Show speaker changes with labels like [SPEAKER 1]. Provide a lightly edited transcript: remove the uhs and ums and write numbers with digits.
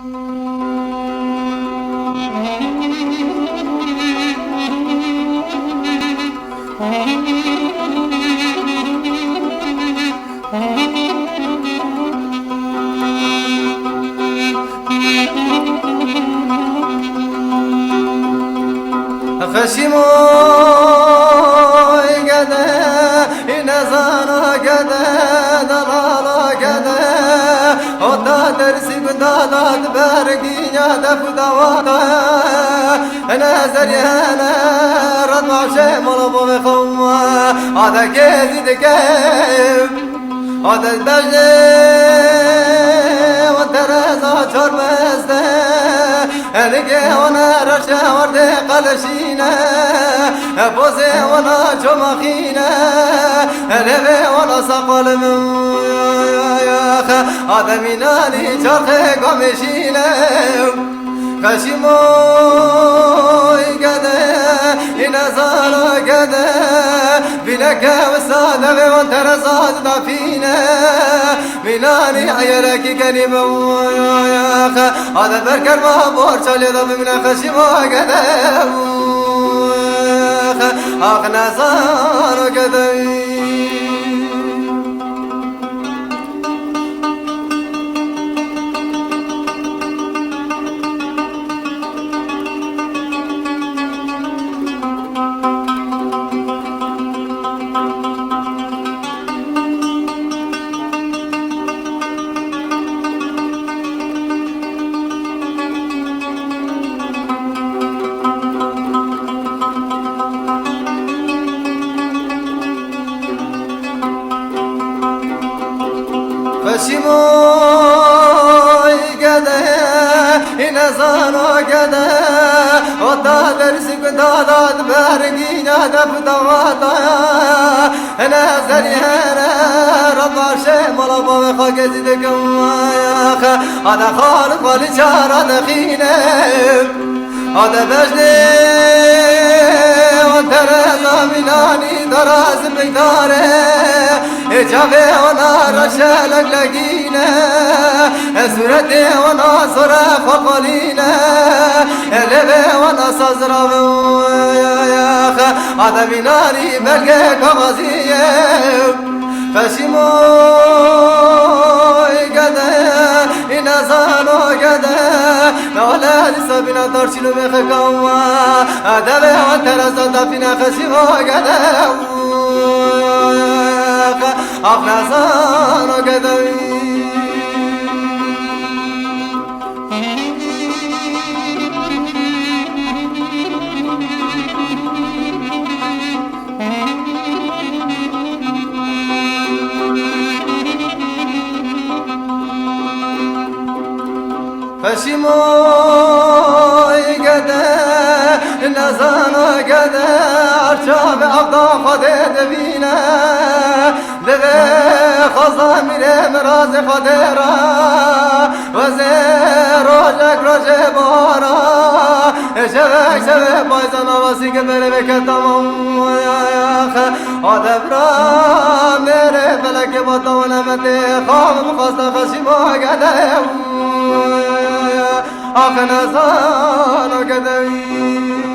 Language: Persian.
[SPEAKER 1] خشموي قدا نزانا قدا دلالا قدا ودا درسي قدالات برقيا دفدواتا انا زريانا رضع شمال بخوا هذا كيزي دكيب هذا الدجل والدرزة شربسته ألقى وانا رشا ورد قلشينا بوزي وانا جمخينا لبي وانا سقل من هذا مناني جرخي قمشينا خشموي قدا ينزال قدا بلك وسادة وانت رزاد ضفينا مناني عيالك كلمة يا أخا هذا بركر ما بورش لضم من خشموي قدا أخ نزال قدا خشموي قدا نزانا قدا ودا درسك دادات بارقينا دفدواتا انا زريانا رضع شمال بخا قزدك يا هذا خالق والجار دخينا هذا بجني وانترزا مناني دراز بقداره جابه وانا رشالك لقينا سورتي وانا صرخ وقلينا لبه وانا صزرب يا اخا هذا مناني بلقك غزيه خشموي قدا نزالو قدا نولاد سبنا ترشلو بخكوا دبه وانترزا دفنا خشموي قدا أخنازان قدوي خشموي قدا نزان قدا عرشاب عبدا خدد بينا لبي خزامير مراز خديرا وزير روجك روجي بارا شبك شبك بايزانا واسيك بربك تمام يا اخي ودبرا ميري فلك بطونا متي خام مخصة خشمو قدا أخ نزان قدوي